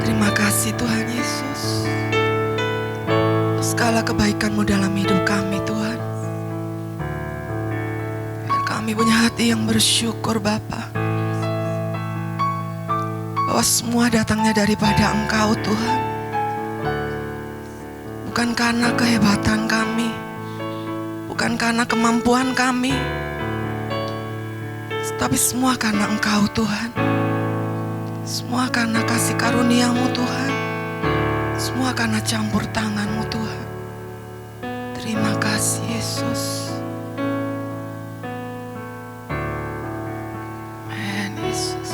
Terima kasih Tuhan Yesus, segala kebaikan-Mu dalam hidup kami Tuhan. Biar kami punya hati yang bersyukur Bapa, bahwa semua datangnya daripada Engkau Tuhan. Bukan karena kehebatan kami, bukan karena kemampuan kami, tapi semua karena Engkau Tuhan. Semua karena kasih karunia-Mu Tuhan. Semua karena campur tangan-Mu Tuhan. Terima kasih Yesus. Amen Yesus.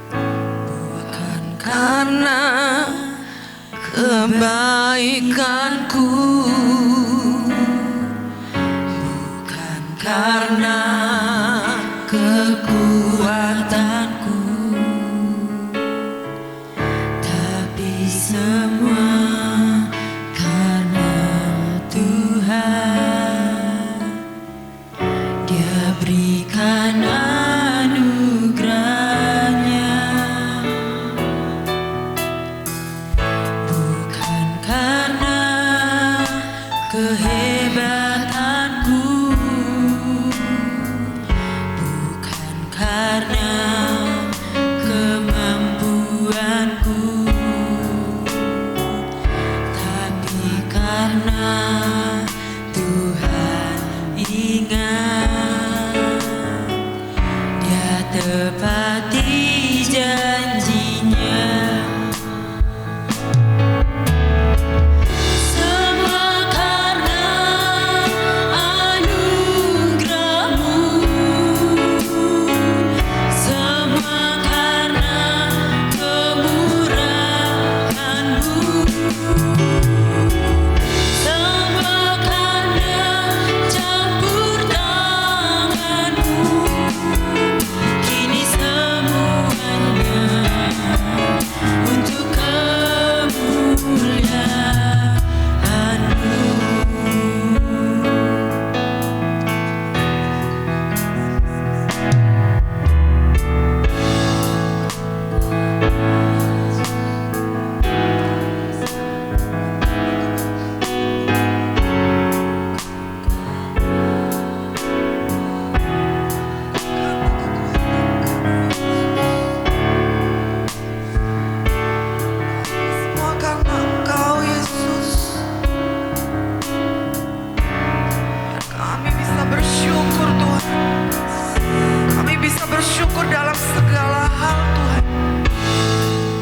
Bukan karena kebaikanku, bukan karena kekuatanku, tapi semua karena Tuhan. Dia berikan anugerahnya. Bukan karena kehebatanku, bukan karena kemampuanku, tapi karena Tuhan ingat, Dia tepati janjinya. Semua karena anugerah-Mu, semua karena kemurahan-Mu, semua karena campur tangan-Mu. Kini semuanya untuk kemuliaan-Mu. Semua karena Engkau Yesus. Biar kami bisa bersyukur Tuhan. Kami bisa bersyukur dalam segala hal Tuhan.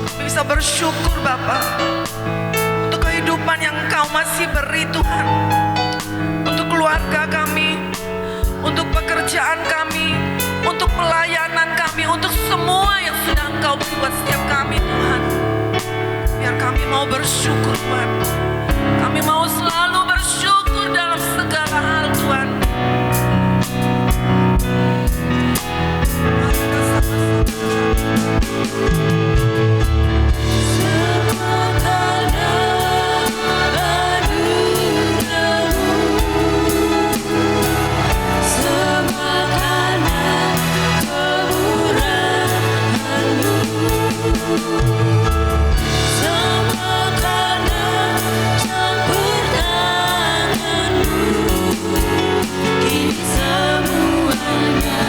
Kami bisa bersyukur Bapa untuk kehidupan yang Engkau masih beri Tuhan. Untuk keluarga kami, untuk pekerjaan kami, untuk pelayanan kami, untuk semua yang sudah Engkau beri buat setiap kami Tuhan. Biar kami mau bersyukur Tuhan. Kami mau selalu bersyukur dalam segala hal Tuhan. Semua karena anugerah-Mu, semua karena kemurahan-Mu, semua karena campur tangan-Mu. Kini semuanya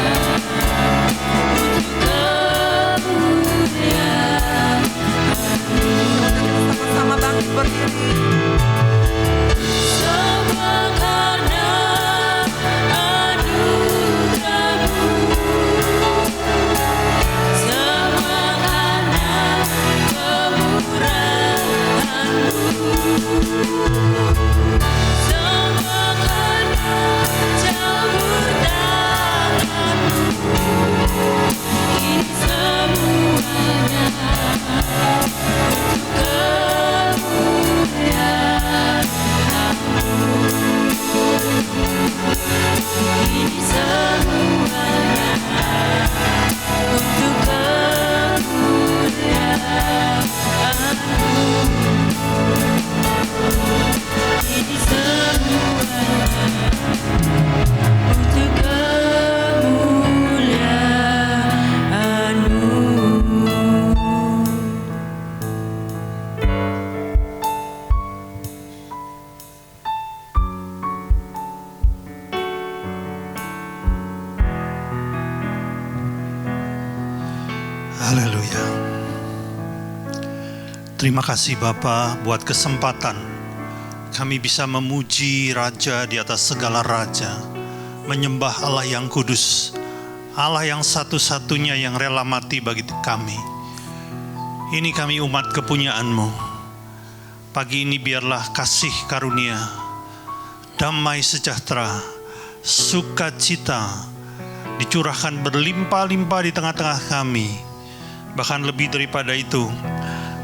untuk kemuliaan-Mu. Terima kasih Bapa buat kesempatan kami bisa memuji Raja di atas segala raja, menyembah Allah yang kudus, Allah yang satu-satunya yang rela mati bagi kami. Ini kami umat kepunyaan-Mu. Pagi ini biarlah kasih karunia, damai sejahtera, sukacita dicurahkan berlimpah-limpah di tengah-tengah kami. Bahkan lebih daripada itu,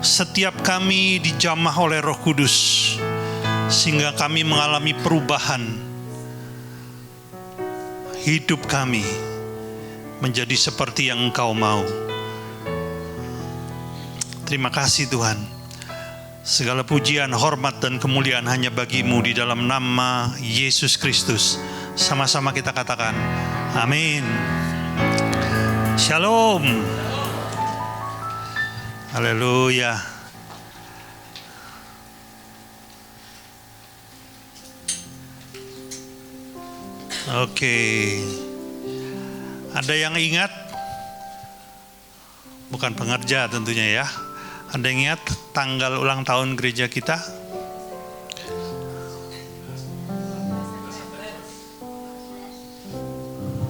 setiap kami dijamah oleh Roh Kudus sehingga kami mengalami perubahan. Hidup kami menjadi seperti yang Engkau mau. Terima kasih Tuhan. Segala pujian, hormat dan kemuliaan hanya bagi-Mu di dalam nama Yesus Kristus. Sama-sama kita katakan amin. Shalom. Haleluya. Oke. Ada yang ingat? Bukan pengerja tentunya ya. Ada yang ingat tanggal ulang tahun gereja kita?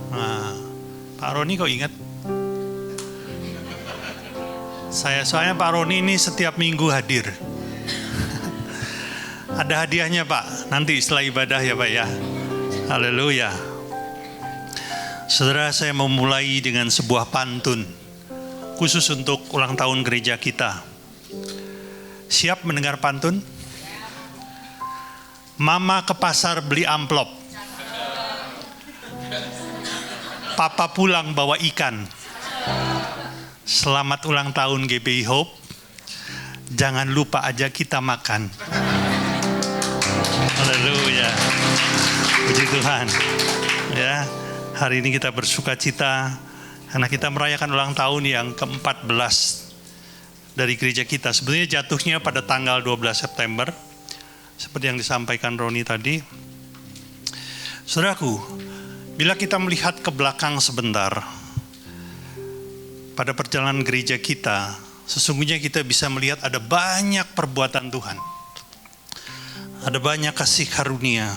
Nah, Pak Roni kok ingat? Soalnya Pak Roni ini setiap minggu hadir. Ada hadiahnya Pak, nanti setelah ibadah ya Pak ya. Haleluya. Saudara, saya memulai dengan sebuah pantun khusus untuk ulang tahun gereja kita. Siap mendengar pantun? Mama ke pasar beli amplop, Papa pulang bawa ikan. Selamat ulang tahun GBI Hope. Jangan lupa ajak kita makan. Haleluya. Puji Tuhan. Ya, hari ini kita bersuka cita karena kita merayakan ulang tahun yang ke-14 dari gereja kita. Sebenarnya jatuhnya pada tanggal 12 September. Seperti yang disampaikan Roni tadi. Saudaraku, bila kita melihat ke belakang sebentar, pada perjalanan gereja kita, sesungguhnya kita bisa melihat ada banyak perbuatan Tuhan. Ada banyak kasih karunia.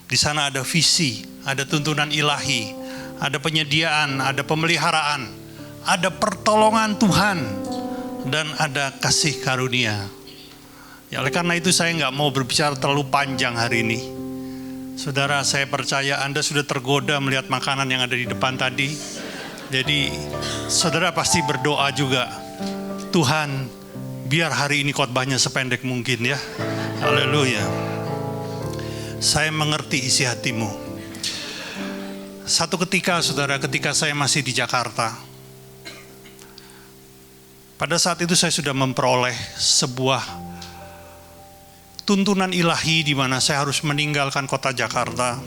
Di sana ada visi, ada tuntunan ilahi, ada penyediaan, ada pemeliharaan, ada pertolongan Tuhan, dan ada kasih karunia. Ya, oleh karena itu saya nggak mau berbicara terlalu panjang hari ini. Saudara, saya percaya Anda sudah tergoda melihat makanan yang ada di depan tadi. Jadi saudara pasti berdoa juga, Tuhan biar hari ini khotbahnya sependek mungkin ya. Haleluya. Saya mengerti isi hatimu. Satu ketika saudara, ketika saya masih di Jakarta, pada saat itu saya sudah memperoleh sebuah tuntunan ilahi di mana saya harus meninggalkan kota Jakarta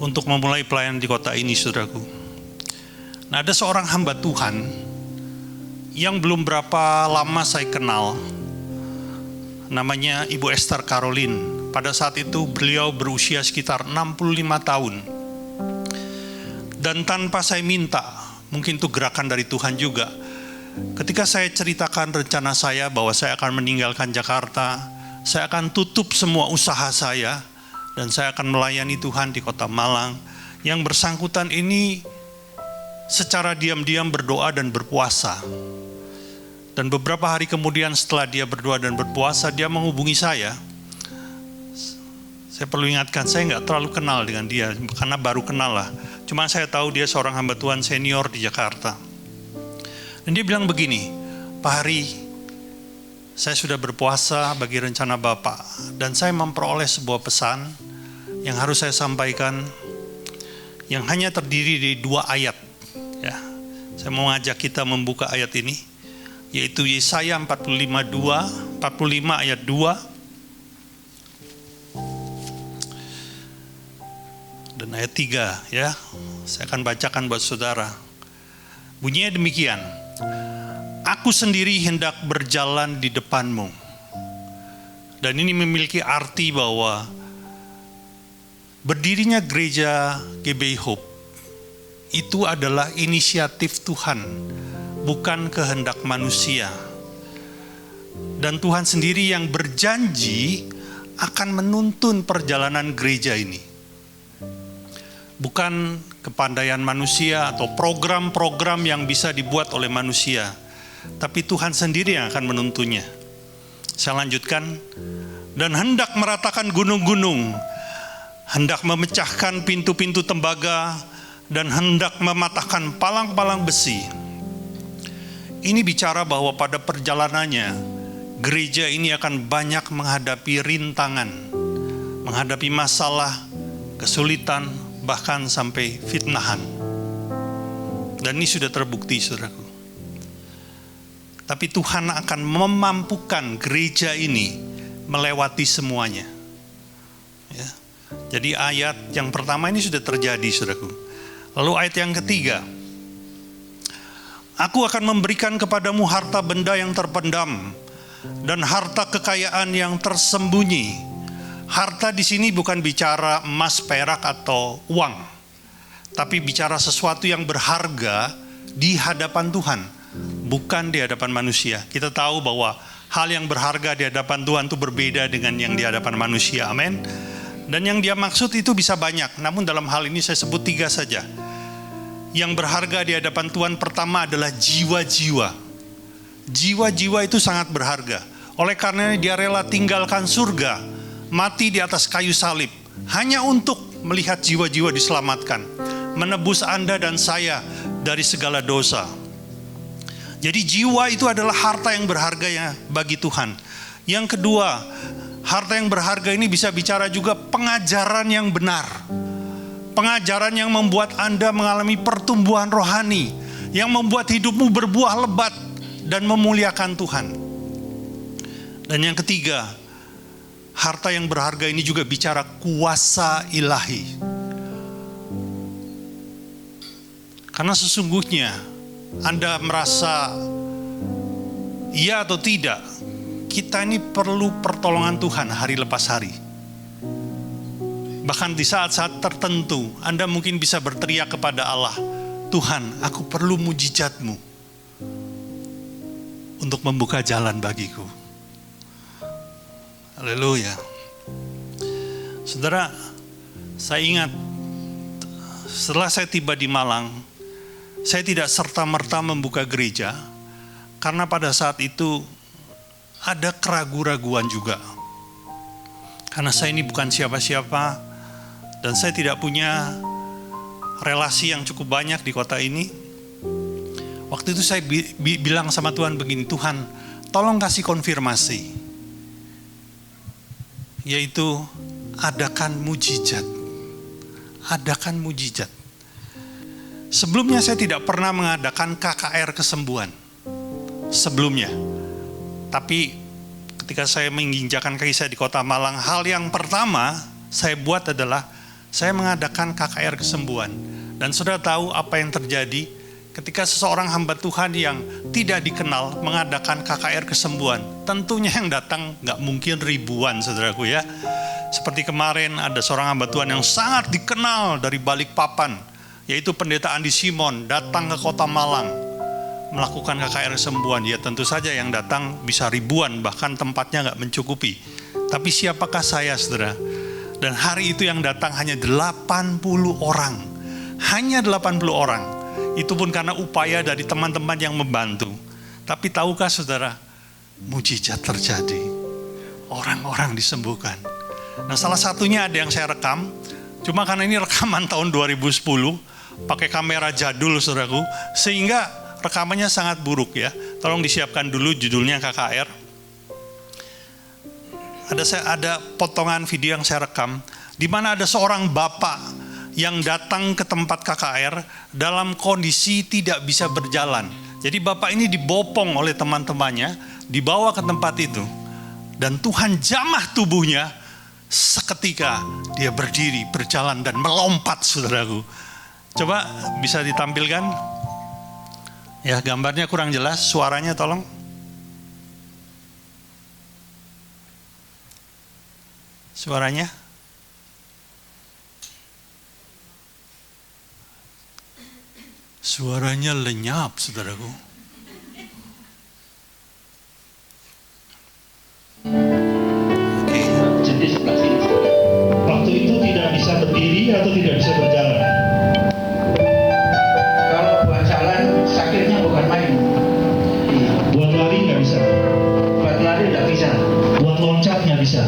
untuk memulai pelayanan di kota ini, saudaraku. Nah, ada seorang hamba Tuhan yang belum berapa lama saya kenal. Namanya Ibu Esther Caroline. Pada saat itu beliau berusia sekitar 65 tahun. Dan tanpa saya minta, mungkin itu gerakan dari Tuhan juga. Ketika saya ceritakan rencana saya bahwa saya akan meninggalkan Jakarta, saya akan tutup semua usaha saya, dan saya akan melayani Tuhan di kota Malang. Yang bersangkutan ini secara diam-diam berdoa dan berpuasa. Dan beberapa hari kemudian setelah dia berdoa dan berpuasa, dia menghubungi saya. Saya perlu ingatkan, saya nggak terlalu kenal dengan dia, karena baru kenal lah. Cuma saya tahu dia seorang hamba Tuhan senior di Jakarta. Dan dia bilang begini, Pak Hari, saya sudah berpuasa bagi rencana Bapak. Dan saya memperoleh sebuah pesan yang harus saya sampaikan, yang hanya terdiri dari 2 ayat. Ya, saya mau ngajak kita membuka ayat ini, yaitu Yesaya 45 ayat 2 dan ayat 3 ya. Saya akan bacakan buat saudara. Bunyinya demikian. Aku sendiri hendak berjalan di depanmu. Dan ini memiliki arti bahwa berdirinya gereja GBI Hope itu adalah inisiatif Tuhan, bukan kehendak manusia. Dan Tuhan sendiri yang berjanji akan menuntun perjalanan gereja ini. Bukan kepandaian manusia atau program-program yang bisa dibuat oleh manusia, tapi Tuhan sendiri yang akan menuntunnya. Saya lanjutkan. Dan hendak meratakan gunung-gunung, hendak memecahkan pintu-pintu tembaga, dan hendak mematahkan palang-palang besi. Ini bicara bahwa pada perjalanannya, gereja ini akan banyak menghadapi rintangan, menghadapi masalah, kesulitan, bahkan sampai fitnahan. Dan ini sudah terbukti, saudaraku. Tapi Tuhan akan memampukan gereja ini melewati semuanya. Ya. Jadi ayat yang pertama ini sudah terjadi, saudaraku. Lalu ayat yang ketiga, aku akan memberikan kepadamu harta benda yang terpendam dan harta kekayaan yang tersembunyi. Harta di sini bukan bicara emas, perak atau uang, tapi bicara sesuatu yang berharga di hadapan Tuhan, bukan di hadapan manusia. Kita tahu bahwa hal yang berharga di hadapan Tuhan itu berbeda dengan yang di hadapan manusia. Amin. Dan yang dia maksud itu bisa banyak, namun dalam hal ini saya sebut 3 saja. Yang berharga di hadapan Tuhan pertama adalah jiwa-jiwa. Jiwa-jiwa itu sangat berharga. Oleh karena dia rela tinggalkan surga, mati di atas kayu salib, hanya untuk melihat jiwa-jiwa diselamatkan, menebus Anda dan saya dari segala dosa. Jadi jiwa itu adalah harta yang berharga ya bagi Tuhan. Yang kedua, harta yang berharga ini bisa bicara juga pengajaran yang benar. Pengajaran yang membuat Anda mengalami pertumbuhan rohani, yang membuat hidupmu berbuah lebat dan memuliakan Tuhan. Dan yang ketiga, harta yang berharga ini juga bicara kuasa ilahi. Karena sesungguhnya Anda merasa iya atau tidak, kita ini perlu pertolongan Tuhan hari lepas hari. Bahkan di saat-saat tertentu Anda mungkin bisa berteriak kepada Allah, Tuhan, aku perlu mujizat-Mu untuk membuka jalan bagiku. Haleluya. Saudara, saya ingat setelah saya tiba di Malang, saya tidak serta-merta membuka gereja, karena pada saat itu ada keraguan-raguan juga. Karena saya ini bukan siapa-siapa, dan saya tidak punya relasi yang cukup banyak di kota ini. Waktu itu saya bilang sama Tuhan begini, Tuhan, tolong kasih konfirmasi, yaitu adakan mujizat. Adakan mujizat. Sebelumnya saya tidak pernah mengadakan KKR kesembuhan. Sebelumnya. Tapi ketika saya menginjakan kaki saya di kota Malang, hal yang pertama saya buat adalah saya mengadakan KKR kesembuhan. Dan saudara tahu apa yang terjadi ketika seseorang hamba Tuhan yang tidak dikenal mengadakan KKR kesembuhan. Tentunya yang datang gak mungkin ribuan, saudaraku ya. Seperti kemarin ada seorang hamba Tuhan yang sangat dikenal dari Balikpapan, yaitu Pendeta Andi Simon, datang ke kota Malang melakukan KKR kesembuhan. Ya tentu saja yang datang bisa ribuan, bahkan tempatnya gak mencukupi. Tapi siapakah saya, saudara? Dan hari itu yang datang hanya 80 orang. Hanya 80 orang. Itu pun karena upaya dari teman-teman yang membantu. Tapi tahukah saudara, mujizat terjadi. Orang-orang disembuhkan. Nah salah satunya ada yang saya rekam. Cuma karena ini rekaman tahun 2010, pakai kamera jadul saudaraku, sehingga rekamannya sangat buruk ya. Tolong disiapkan dulu judulnya KKR. Ada potongan video yang saya rekam, di mana ada seorang bapak yang datang ke tempat KKR dalam kondisi tidak bisa berjalan. Jadi bapak ini dibopong oleh teman-temannya, dibawa ke tempat itu. Dan Tuhan jamah tubuhnya, seketika dia berdiri, berjalan dan melompat, saudaraku. Coba bisa ditampilkan? Ya, gambarnya kurang jelas, suaranya tolong. Suaranya? Suaranya lenyap, saudaraku. di sebelah sini. Waktu itu tidak bisa berdiri atau tidak bisa berjalan. Kalau buat jalan sakitnya bukan main. Iya. Buat lari nggak bisa. Buat lari nggak bisa. Buat loncat nggak bisa.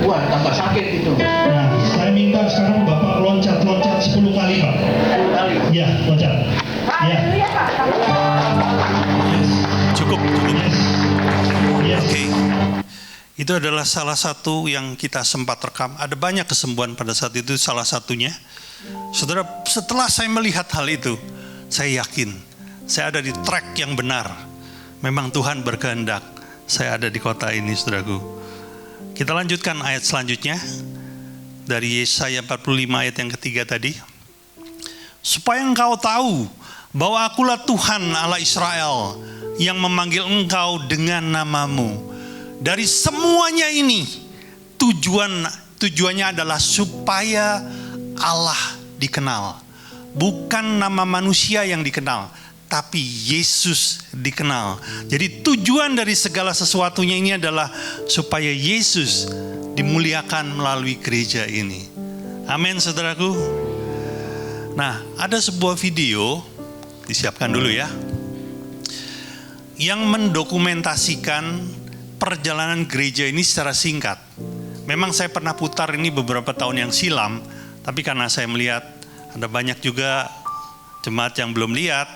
Wah, tambah sakit itu. Nah, saya minta sekarang Bapak loncat 10 kali, Pak. 10 kali. Ya, loncat. Ya. Yes. Cukup. Yes. Yes. Oke. Itu adalah salah satu yang kita sempat rekam. Ada banyak kesembuhan pada saat itu, salah satunya. Saudara, setelah saya melihat hal itu, saya yakin saya ada di track yang benar. Memang Tuhan berkehendak saya ada di kota ini, saudaraku. Kita lanjutkan ayat selanjutnya. Dari Yesaya 45 ayat yang ketiga tadi. Supaya engkau tahu bahwa akulah Tuhan Allah Israel yang memanggil engkau dengan namamu. Dari semuanya ini tujuannya adalah supaya Allah dikenal. Bukan nama manusia yang dikenal, tapi Yesus dikenal. Jadi tujuan dari segala sesuatunya ini adalah supaya Yesus dimuliakan melalui gereja ini. Amin, saudaraku. Nah, ada sebuah video, disiapkan dulu ya, yang mendokumentasikan perjalanan gereja ini secara singkat. Memang saya pernah putar ini beberapa tahun yang silam, tapi karena saya melihat ada banyak juga jemaat yang belum lihat.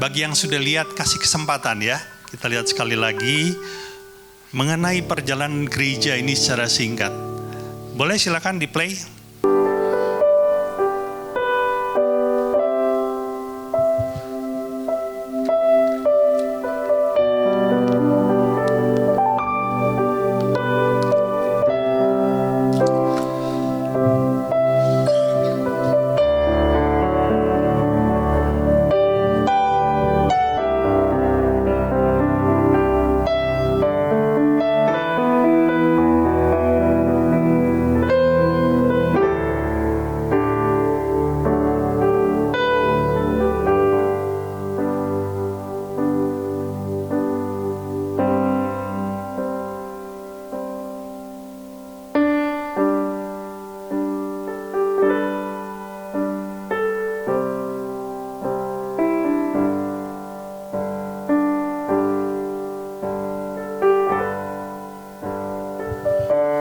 Bagi yang sudah lihat, kasih kesempatan ya. Kita lihat sekali lagi mengenai perjalanan gereja ini secara singkat. Boleh silakan di play.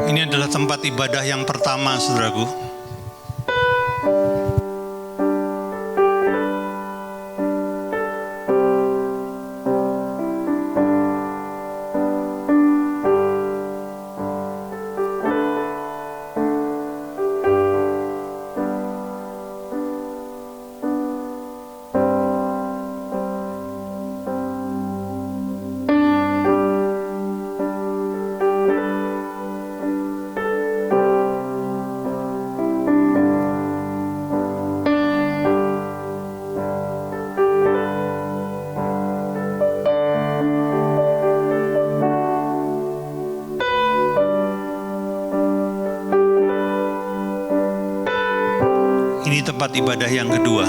Ini adalah tempat ibadah yang pertama, saudaraku. Ini tempat ibadah yang kedua.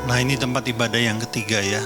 Nah, ini tempat ibadah yang ketiga ya.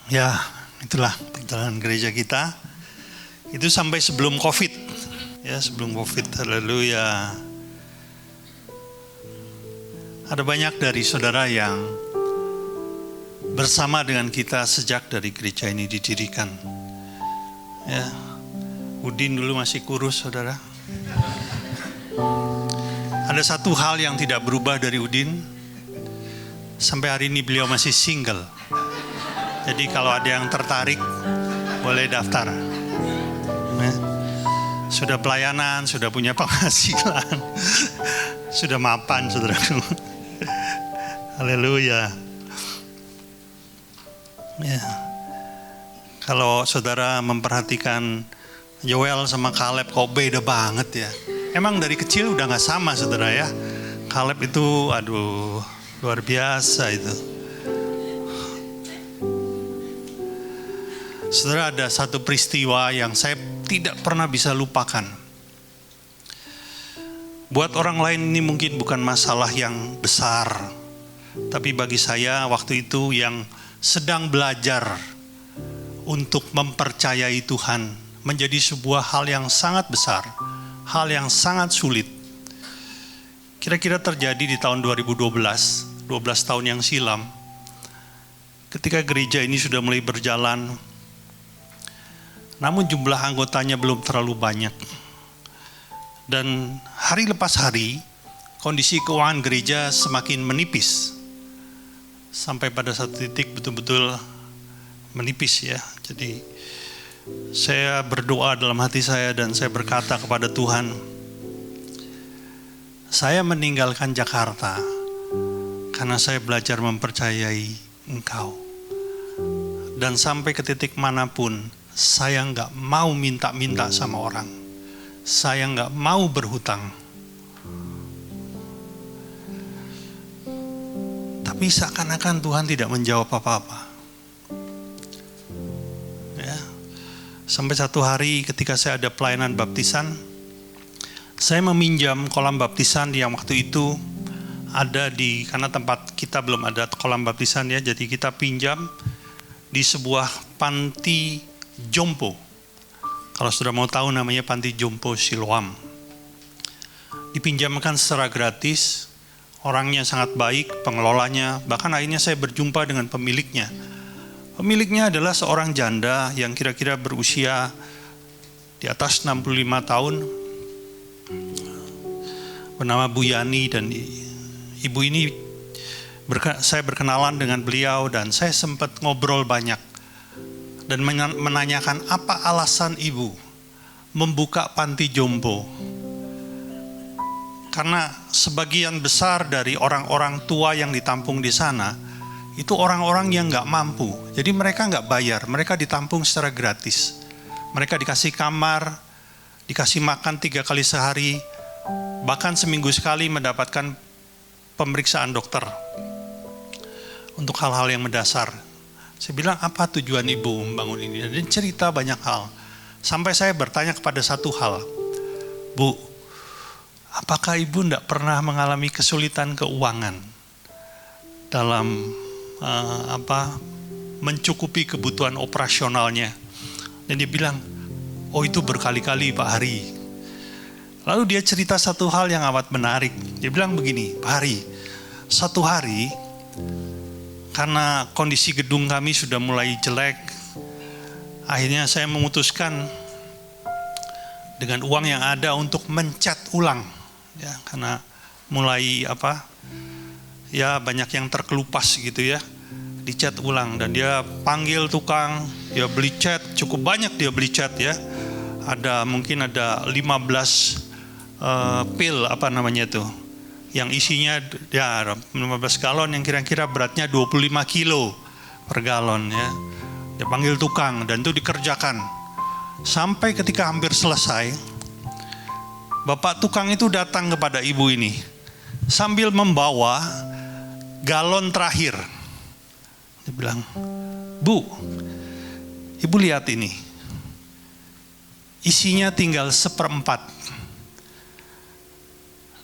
Ya, itulah perjalanan gereja kita. Itu sampai sebelum COVID. Ya, sebelum COVID. Haleluya. Ada banyak dari saudara yang bersama dengan kita sejak dari gereja ini didirikan. Ya, Udin dulu masih kurus, saudara. Ada satu hal yang tidak berubah dari Udin. Sampai hari ini beliau masih single. Jadi kalau ada yang tertarik, boleh daftar. Ya. Sudah pelayanan, sudah punya penghasilan, sudah mapan, saudaraku. Haleluya. Ya. Kalau saudara memperhatikan Yoel sama Caleb, kok beda banget ya. Emang dari kecil udah gak sama, saudara ya. Caleb itu, aduh, luar biasa itu. Saudara, ada satu peristiwa yang saya tidak pernah bisa lupakan. Buat orang lain ini mungkin bukan masalah yang besar, tapi bagi saya waktu itu yang sedang belajar untuk mempercayai Tuhan menjadi sebuah hal yang sangat besar, hal yang sangat sulit. Kira-kira terjadi di tahun 2012, 12 tahun yang silam, ketika gereja ini sudah mulai berjalan. Namun jumlah anggotanya belum terlalu banyak. Dan hari lepas hari, kondisi keuangan gereja semakin menipis. Sampai pada satu titik betul-betul menipis ya. Jadi saya berdoa dalam hati saya dan saya berkata kepada Tuhan, saya meninggalkan Jakarta karena saya belajar mempercayai Engkau. Dan sampai ke titik manapun, saya nggak mau minta-minta sama orang. Saya nggak mau berhutang. Tapi seakan-akan Tuhan tidak menjawab apa-apa. Ya. Sampai satu hari ketika saya ada pelayanan baptisan, saya meminjam kolam baptisan yang waktu itu ada karena tempat kita belum ada kolam baptisan ya, jadi kita pinjam di sebuah panti jompo. Kalau sudah mau tahu namanya panti jompo Siloam. Dipinjamkan secara gratis, orangnya sangat baik, pengelolanya, bahkan akhirnya saya berjumpa dengan pemiliknya. Pemiliknya adalah seorang janda yang kira-kira berusia di atas 65 tahun, bernama Bu Yani, dan ibu ini saya berkenalan dengan beliau dan saya sempat ngobrol banyak dan menanyakan apa alasan ibu membuka panti jompo. Karena sebagian besar dari orang-orang tua yang ditampung di sana itu orang-orang yang nggak mampu, jadi mereka nggak bayar, mereka ditampung secara gratis. Mereka dikasih kamar, dikasih makan 3 kali sehari, bahkan seminggu sekali mendapatkan pemeriksaan dokter untuk hal-hal yang mendasar. Saya bilang, apa tujuan ibu membangun ini? Dan cerita banyak hal. Sampai saya bertanya kepada satu hal, Bu, apakah ibu tidak pernah mengalami kesulitan keuangan dalam mencukupi kebutuhan operasionalnya? Dan dia bilang, oh itu berkali-kali Pak Hari. Lalu dia cerita satu hal yang amat menarik. Dia bilang begini, Pak Hari, satu hari karena kondisi gedung kami sudah mulai jelek, akhirnya saya memutuskan dengan uang yang ada untuk mencat ulang, ya, karena mulai banyak yang terkelupas gitu ya, dicat ulang. Dan dia panggil tukang, dia beli cat, cukup banyak dia beli cat ya, mungkin ada 15 pil yang isinya ya 15 galon yang kira-kira beratnya 25 kilo per galon ya. Dia panggil tukang dan itu dikerjakan. Sampai ketika hampir selesai, bapak tukang itu datang kepada ibu ini sambil membawa galon terakhir. Dia bilang, Bu, ibu lihat ini, isinya tinggal 1/4.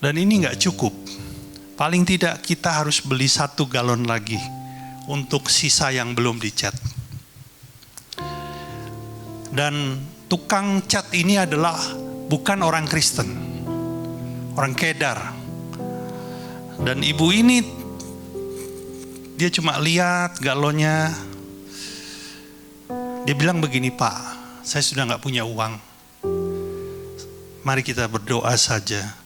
Dan ini nggak cukup. Paling tidak kita harus beli 1 galon lagi untuk sisa yang belum dicat. Dan tukang cat ini adalah bukan orang Kristen, orang Kedar. Dan ibu ini dia cuma lihat galonnya. Dia bilang begini, Pak, saya sudah nggak punya uang. Mari kita berdoa saja.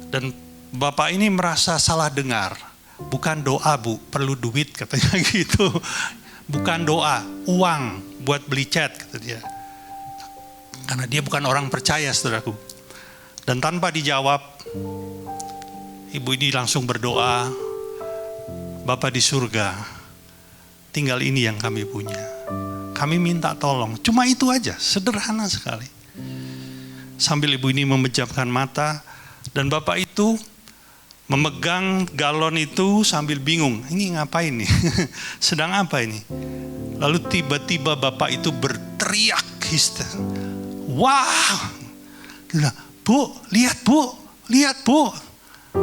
Dan bapak ini merasa salah dengar. Bukan doa Bu, perlu duit katanya gitu. Bukan doa, uang buat beli cat kata dia. Karena dia bukan orang percaya saudaraku. Dan tanpa dijawab, ibu ini langsung berdoa, Bapa di surga, tinggal ini yang kami punya. Kami minta tolong. Cuma itu aja, sederhana sekali. Sambil ibu ini memejamkan mata, dan bapak itu memegang galon itu sambil bingung, ini ngapain nih? Sedang apa ini? Lalu tiba-tiba bapak itu berteriak histeris. Wow! Bu, lihat Bu, lihat Bu.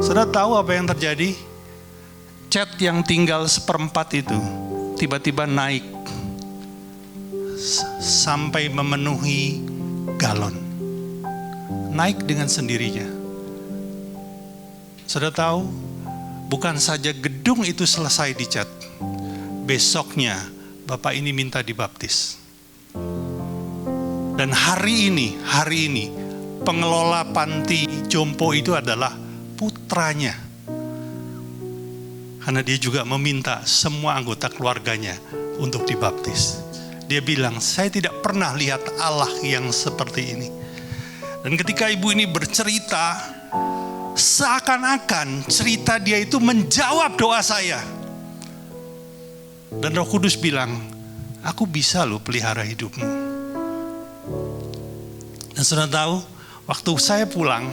Saudara tahu apa yang terjadi? Cat yang tinggal 1/4 itu tiba-tiba naik sampai memenuhi galon. Naik dengan sendirinya. Saudara tahu, bukan saja gedung itu selesai dicat, besoknya bapak ini minta dibaptis. Dan hari ini pengelola panti jompo itu adalah putranya. Karena dia juga meminta semua anggota keluarganya untuk dibaptis. Dia bilang, saya tidak pernah lihat Allah yang seperti ini. Dan ketika ibu ini bercerita, seakan-akan cerita dia itu menjawab doa saya. Dan Roh Kudus bilang, aku bisa loh pelihara hidupmu. Dan saudara tahu, waktu saya pulang,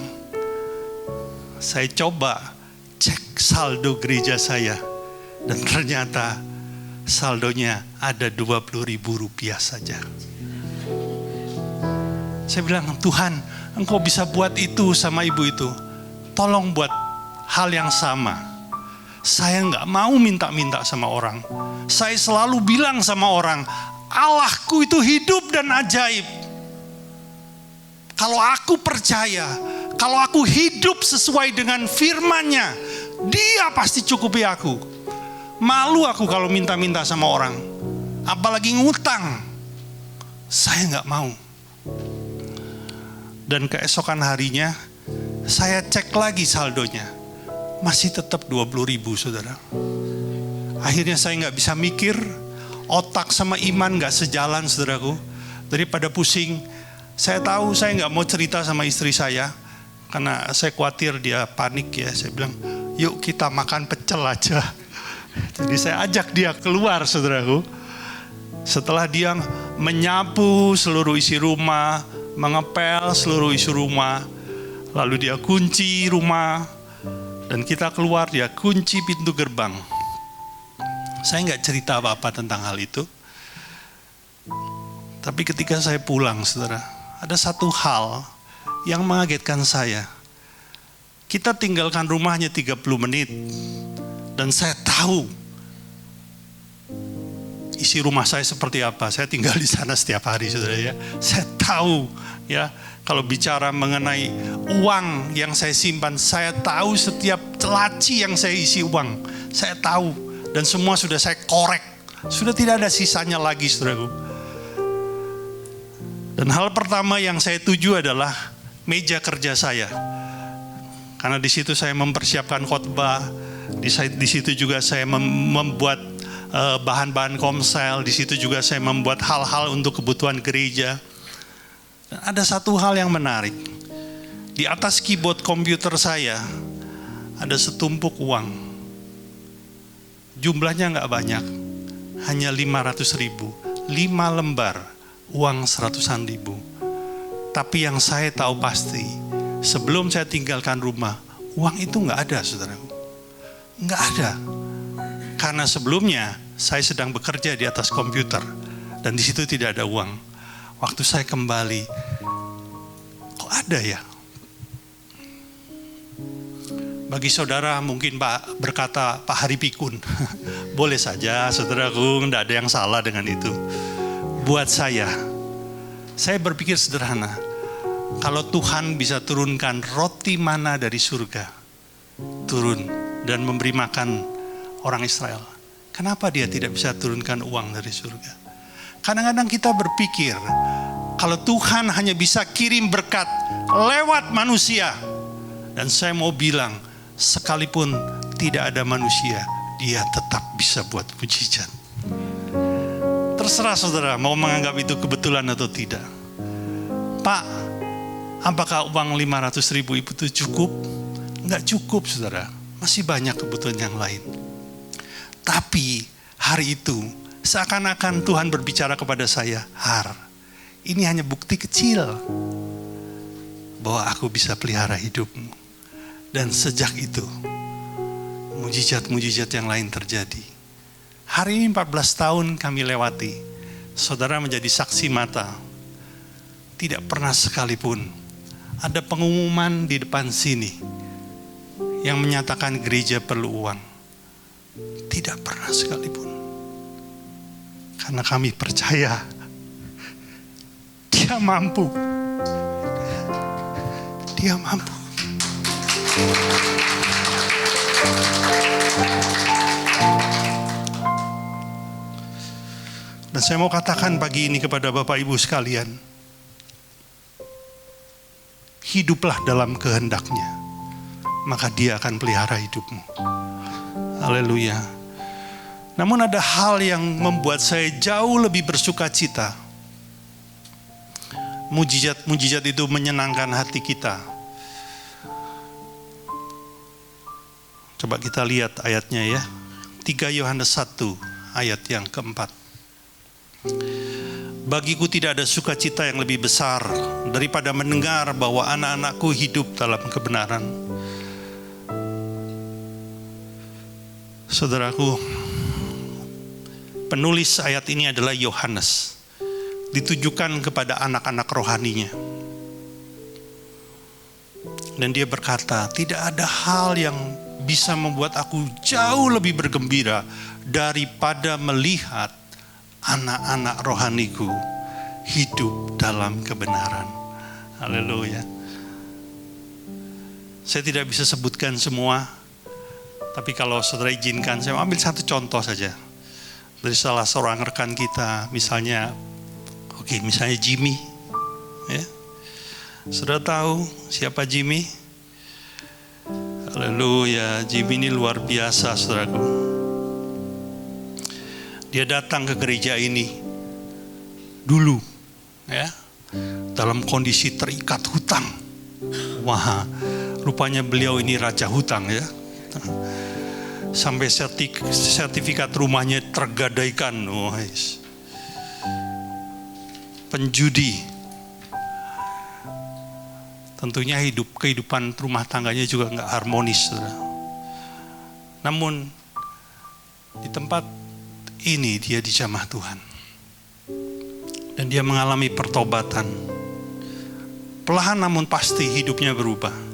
saya coba cek saldo gereja saya. Dan ternyata saldonya ada 20.000 rupiah saja. Saya bilang, Tuhan, Engkau bisa buat itu sama ibu itu. Tolong buat hal yang sama. Saya nggak mau minta-minta sama orang. Saya selalu bilang sama orang, Allahku itu hidup dan ajaib. Kalau aku percaya, kalau aku hidup sesuai dengan firman-Nya, Dia pasti cukupi aku. Malu aku kalau minta-minta sama orang, apalagi ngutang. Saya nggak mau. Dan keesokan harinya, saya cek lagi saldonya, masih tetap 20.000, saudara. Akhirnya saya nggak bisa mikir, otak sama iman nggak sejalan, saudaraku. Daripada pusing, saya tahu saya nggak mau cerita sama istri saya, karena saya khawatir dia panik ya. Saya bilang, yuk kita makan pecel aja. Jadi saya ajak dia keluar, saudaraku. Setelah dia menyapu seluruh isi rumah, mengepel seluruh isi rumah, lalu dia kunci rumah, dan kita keluar, dia kunci pintu gerbang. Saya nggak cerita apa-apa tentang hal itu. Tapi ketika saya pulang, saudara, ada satu hal yang mengagetkan saya. Kita tinggalkan rumahnya 30 menit. Dan saya tahu isi rumah saya seperti apa. Saya tinggal di sana setiap hari, saudara ya. Saya tahu ya, kalau bicara mengenai uang yang saya simpan, saya tahu setiap laci yang saya isi uang. Saya tahu, dan semua sudah saya korek. Sudah tidak ada sisanya lagi, saudaraku. Dan hal pertama yang saya tuju adalah meja kerja saya. Karena di situ saya mempersiapkan khotbah. Di situ juga saya membuat bahan-bahan komsel. Di situ juga saya membuat hal-hal untuk kebutuhan gereja. Dan ada satu hal yang menarik. Di atas keyboard komputer saya ada setumpuk uang. Jumlahnya nggak banyak, hanya 500.000, 5 lembar uang 100-an ribu. Tapi yang saya tahu pasti, sebelum saya tinggalkan rumah, uang itu nggak ada, saudaraku. Nggak ada. Karena sebelumnya saya sedang bekerja di atas komputer dan di situ tidak ada uang. Waktu saya kembali, kok ada ya? Bagi saudara mungkin Pak berkata, Pak Hari Pikun. Boleh saja, saudaraku, tidak ada yang salah dengan itu. Buat saya berpikir sederhana. Kalau Tuhan bisa turunkan roti mana dari surga, turun dan memberi makan orang Israel, kenapa Dia tidak bisa turunkan uang dari surga? Kadang-kadang kita berpikir, kalau Tuhan hanya bisa kirim berkat lewat manusia. Dan saya mau bilang, sekalipun tidak ada manusia, Dia tetap bisa buat mujizat. Terserah saudara mau menganggap itu kebetulan atau tidak. Pak, apakah uang 500.000 itu cukup? Enggak cukup, saudara. Masih banyak kebutuhan yang lain. Tapi hari itu seakan-akan Tuhan berbicara kepada saya, Har, ini hanya bukti kecil bahwa aku bisa pelihara hidupmu. Dan sejak itu mujizat-mujizat yang lain terjadi. Hari ini 14 tahun kami lewati. Saudara menjadi saksi mata. Tidak pernah sekalipun ada pengumuman di depan sini yang menyatakan gereja perlu uang. Tidak pernah sekalipun. Karena kami percaya Dia mampu. Dia mampu. Dan saya mau katakan pagi ini kepada Bapak Ibu sekalian, hiduplah dalam kehendak-Nya, maka Dia akan pelihara hidupmu. Haleluya. Namun ada hal yang membuat saya jauh lebih bersuka cita. Mujizat-mujizat itu menyenangkan hati kita. Coba kita lihat ayatnya ya. 3 Yohanes 1 ayat yang keempat. Bagiku tidak ada sukacita yang lebih besar daripada mendengar bahwa anak-anakku hidup dalam kebenaran. Saudaraku, penulis ayat ini adalah Yohanes, ditujukan kepada anak-anak rohaninya. Dan dia berkata, tidak ada hal yang bisa membuat aku jauh lebih bergembira daripada melihat anak-anak rohaniku hidup dalam kebenaran. Haleluya. Saya tidak bisa sebutkan semua, tapi kalau saudara izinkan, saya ambil satu contoh saja dari salah seorang rekan kita, misalnya Jimmy, ya. Saudara tahu siapa Jimmy? Haleluya, Jimmy ini luar biasa, saudaraku. Dia datang ke gereja ini dulu, ya, dalam kondisi terikat hutang. Wah, rupanya beliau ini raja hutang, ya. Sampai sertifikat rumahnya tergadaikan. Penjudi. Tentunya kehidupan rumah tangganya juga nggak harmonis, saudara. Namun di tempat ini dia dijamah Tuhan. Dan dia mengalami pertobatan. Perlahan namun pasti hidupnya berubah.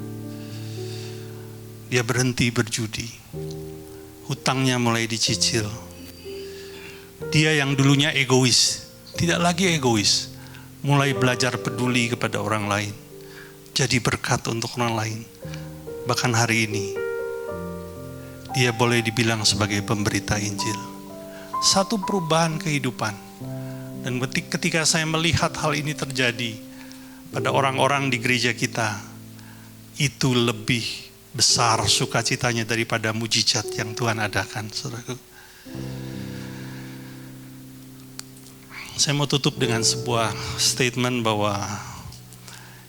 Dia berhenti berjudi. Hutangnya mulai dicicil. Dia yang dulunya egois, tidak lagi egois. Mulai belajar peduli kepada orang lain. Jadi berkat untuk orang lain. Bahkan hari ini dia boleh dibilang sebagai pemberita Injil. Satu perubahan kehidupan. Dan ketika saya melihat hal ini terjadi pada orang-orang di gereja kita, itu lebih besar sukacitanya daripada mujizat yang Tuhan adakan, saudaraku. Saya mau tutup dengan sebuah statement bahwa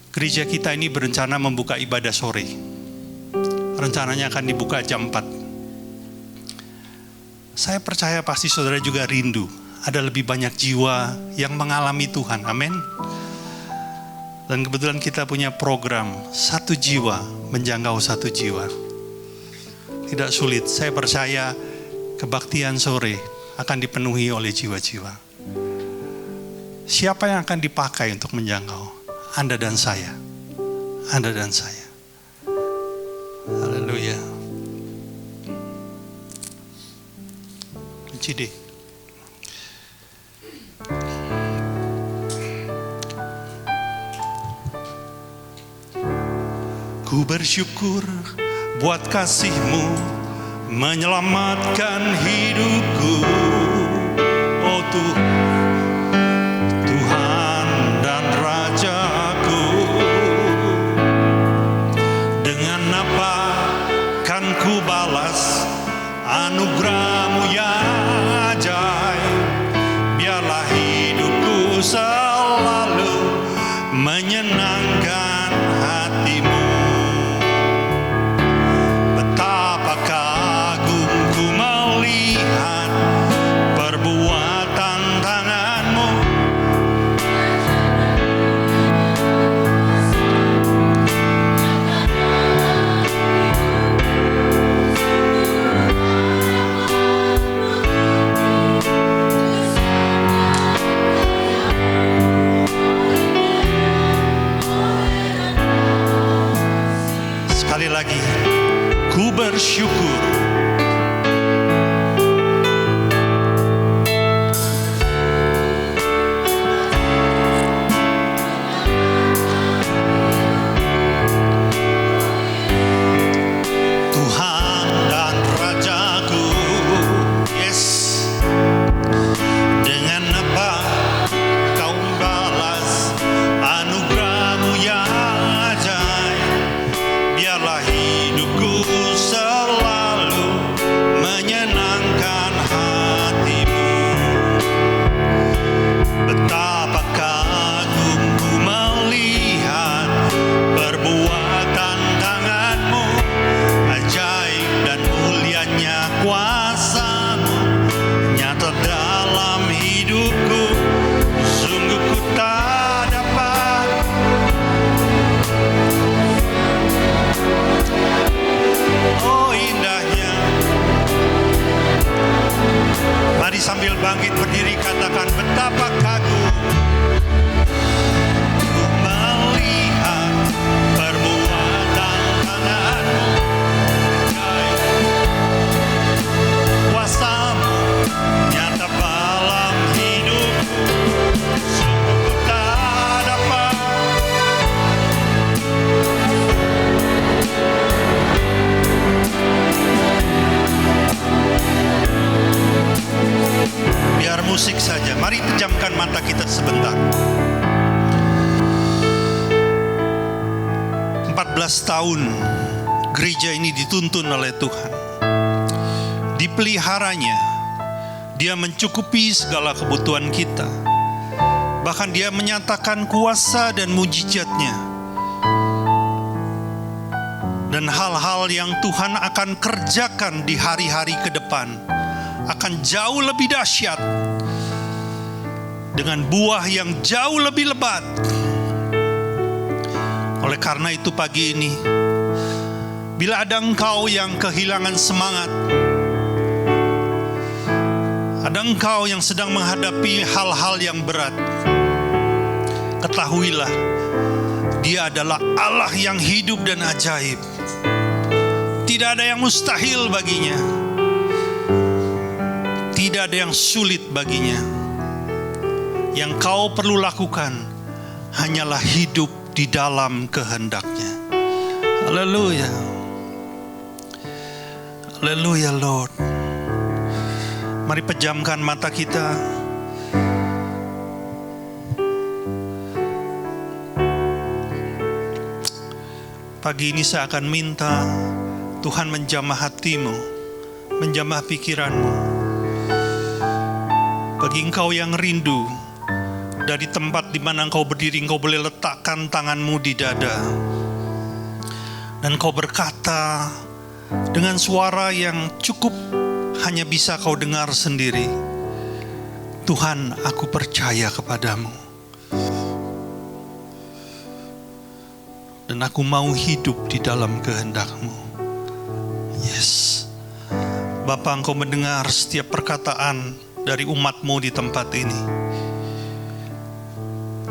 gereja kita ini berencana membuka ibadah sore. Rencananya akan dibuka jam 4. Saya percaya pasti saudara juga rindu. Ada lebih banyak jiwa yang mengalami Tuhan. Amin. Dan kebetulan kita punya program 1 jiwa menjangkau 1 jiwa. Tidak sulit. Saya percaya kebaktian sore akan dipenuhi oleh jiwa-jiwa. Siapa yang akan dipakai untuk menjangkau? Anda dan saya. Anda dan saya. Haleluya. Kunci D. Ku bersyukur buat kasih-Mu menyelamatkan hidupku. Oh Tuhan dan Rajaku, dengan apa kan ku balas anugerah-Mu yang ajaib. Biarlah hidupku selalu menyenangkan hati-Mu. Betapa kagumku melihat perbuatan tangan-Mu. Sekali lagi, ku bersyukur. Tuhan dan Rajaku, yes. Dengan apa Kau balas anugerah-Mu yang ajaib. Biarlah hidupku selalu tahun gereja ini dituntun oleh Tuhan. Dipeliharanya, Dia mencukupi segala kebutuhan kita. Bahkan Dia menyatakan kuasa dan mujizatnya. Dan hal-hal yang Tuhan akan kerjakan di hari-hari ke depan akan jauh lebih dahsyat, dengan buah yang jauh lebih lebat. Oleh karena itu pagi ini, bila ada engkau yang kehilangan semangat, ada engkau yang sedang menghadapi hal-hal yang berat, ketahuilah, Dia adalah Allah yang hidup dan ajaib. Tidak ada yang mustahil baginya. Tidak ada yang sulit baginya. Yang kau perlu lakukan hanyalah hidup di dalam kehendak-Nya. Haleluya. Haleluya Lord. Mari pejamkan mata kita. Pagi ini saya akan minta Tuhan menjamah hatimu, menjamah pikiranmu. Bagi engkau yang rindu, dari tempat di mana engkau berdiri, engkau boleh letakkan tanganmu di dada. Dan kau berkata dengan suara yang cukup hanya bisa kau dengar sendiri, Tuhan, aku percaya kepadamu. Dan aku mau hidup di dalam kehendak-Mu. Yes. Bapa, engkau mendengar setiap perkataan dari umat-Mu di tempat ini.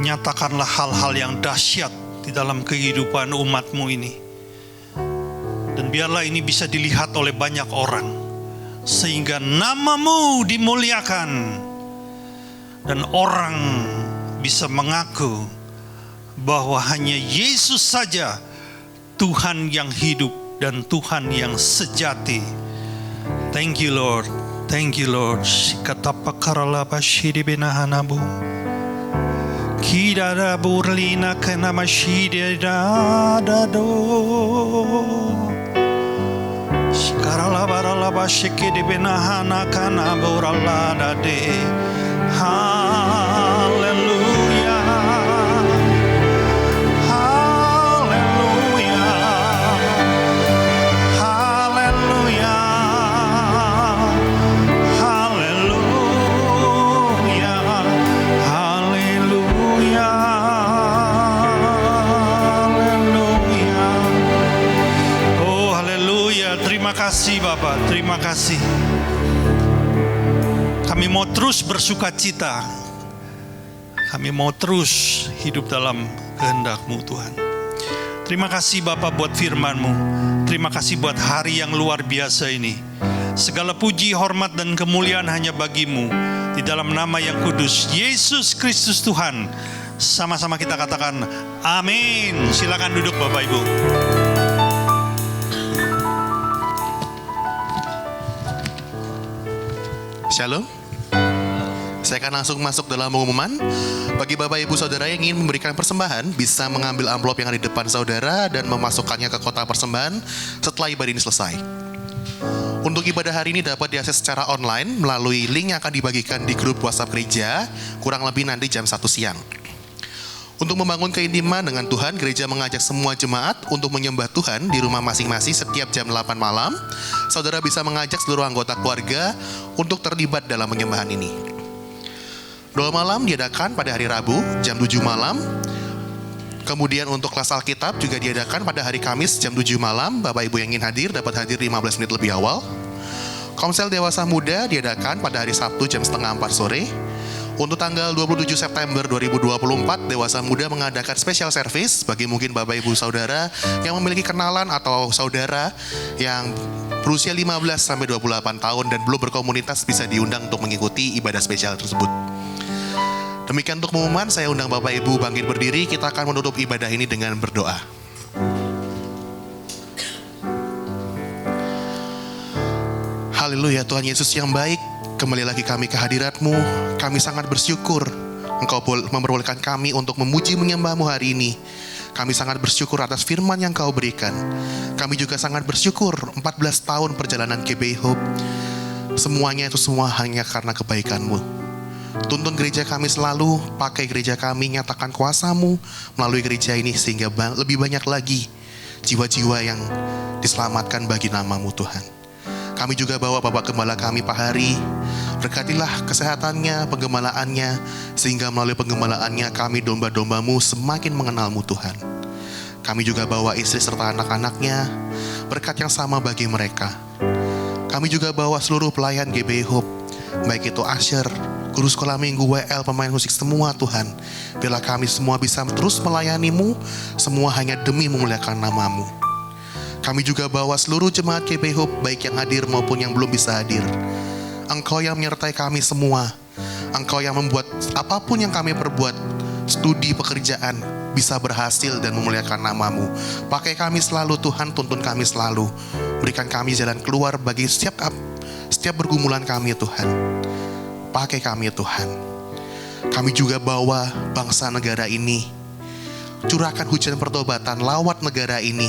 Nyatakanlah hal-hal yang dahsyat di dalam kehidupan umat-Mu ini. Dan biarlah ini bisa dilihat oleh banyak orang, sehingga nama-Mu dimuliakan. Dan orang bisa mengaku bahwa hanya Yesus saja Tuhan yang hidup dan Tuhan yang sejati. Thank you Lord. Thank you Lord. Shikatapakarala bashiri benahanabu. Kidara burlina kana mashide dadado. Shikarala barala bashikide benahana kana burala dade. Hallelujah. Terima kasih Bapak, terima kasih. Kami mau terus bersuka cita. Kami mau terus hidup dalam kehendak-Mu Tuhan. Terima kasih Bapak buat firman-Mu. Terima kasih buat hari yang luar biasa ini. Segala puji, hormat, dan kemuliaan hanya bagi-Mu. Di dalam nama yang kudus, Yesus Kristus Tuhan. Sama-sama kita katakan, amin. Silakan duduk Bapak Ibu. Shalom. Saya akan langsung masuk dalam pengumuman. Bagi Bapak Ibu Saudara yang ingin memberikan persembahan, bisa mengambil amplop yang ada di depan saudara dan memasukkannya ke kotak persembahan setelah ibadah ini selesai. Untuk ibadah hari ini dapat diakses secara online melalui link yang akan dibagikan di grup WhatsApp gereja, kurang lebih nanti jam 1 siang. Untuk membangun keintiman dengan Tuhan, gereja mengajak semua jemaat untuk menyembah Tuhan di rumah masing-masing setiap jam 8 malam. Saudara bisa mengajak seluruh anggota keluarga untuk terlibat dalam penyembahan ini. Doa malam diadakan pada hari Rabu jam 7 malam. Kemudian untuk kelas Alkitab juga diadakan pada hari Kamis jam 7 malam. Bapak Ibu yang ingin hadir dapat hadir 15 menit lebih awal. Komsel Dewasa Muda diadakan pada hari Sabtu jam setengah 4 sore. Untuk tanggal 27 September 2024, Dewasa Muda mengadakan special service bagi mungkin Bapak Ibu Saudara yang memiliki kenalan atau saudara yang berusia 15-28 tahun dan belum berkomunitas, bisa diundang untuk mengikuti ibadah spesial tersebut. Demikian untuk pengumuman, saya undang Bapak Ibu bangkit berdiri, kita akan menutup ibadah ini dengan berdoa. Haleluya, Tuhan Yesus yang baik, kembali lagi kami ke hadirat-Mu. Kami sangat bersyukur Engkau memperbolehkan kami untuk memuji menyembah-Mu hari ini. Kami sangat bersyukur atas firman yang Kau berikan. Kami juga sangat bersyukur 14 tahun perjalanan GBI Hope. Semuanya itu semua hanya karena kebaikan-Mu. Tuntun gereja kami selalu, pakai gereja kami, nyatakan kuasa-Mu melalui gereja ini sehingga lebih banyak lagi jiwa-jiwa yang diselamatkan bagi nama-Mu Tuhan. Kami juga bawa Bapak Gembala kami Pak Hari. Berkatilah kesehatannya, penggembalaannya, sehingga melalui penggembalaannya kami domba-domba-Mu semakin mengenal-Mu Tuhan. Kami juga bawa istri serta anak-anaknya, berkat yang sama bagi mereka. Kami juga bawa seluruh pelayan GBI Hope, baik itu Asher, guru sekolah minggu, WL, pemain musik, semua Tuhan. Biarlah kami semua bisa terus melayani-Mu, semua hanya demi memuliakan nama-Mu. Kami juga bawa seluruh jemaat GBI Hope, baik yang hadir maupun yang belum bisa hadir. Engkau yang menyertai kami semua. Engkau yang membuat apapun yang kami perbuat, studi, pekerjaan, bisa berhasil dan memuliakan nama-Mu. Pakai kami selalu Tuhan, tuntun kami selalu. Berikan kami jalan keluar bagi setiap pergumulan kami Tuhan. Pakai kami Tuhan. Kami juga bawa bangsa negara ini. Curahkan hujan pertobatan, lawat negara ini.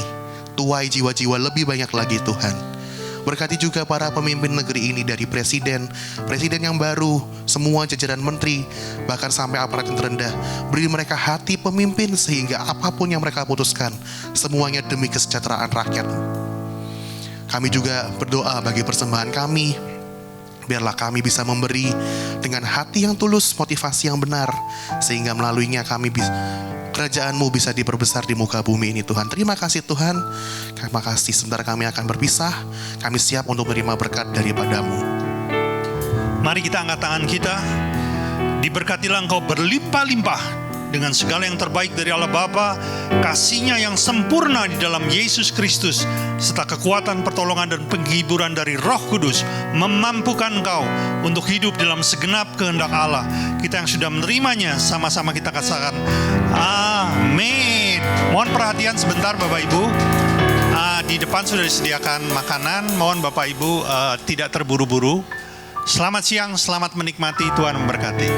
Tuai jiwa-jiwa lebih banyak lagi Tuhan. Berkati juga para pemimpin negeri ini, dari presiden yang baru, semua jajaran menteri, bahkan sampai aparat yang terendah. Beri mereka hati pemimpin sehingga apapun yang mereka putuskan, semuanya demi kesejahteraan rakyat. Kami juga berdoa bagi persembahan kami. Biarlah kami bisa memberi dengan hati yang tulus, motivasi yang benar, sehingga melaluinya kami kerajaan-Mu bisa diperbesar di muka bumi ini Tuhan. Terima kasih Tuhan. Terima kasih. Sebentar kami akan berpisah. Kami siap untuk menerima berkat daripada-Mu. Mari kita angkat tangan kita. Diberkatilah Engkau berlimpah-limpah dengan segala yang terbaik dari Allah Bapa, kasih-Nya yang sempurna di dalam Yesus Kristus, serta kekuatan, pertolongan, dan penghiburan dari Roh Kudus memampukan engkau untuk hidup dalam segenap kehendak Allah. Kita yang sudah menerimanya, sama-sama kita katakan amin. Mohon perhatian sebentar Bapak Ibu. Di depan sudah disediakan makanan. Mohon Bapak Ibu tidak terburu-buru. Selamat siang, selamat menikmati, Tuhan memberkati.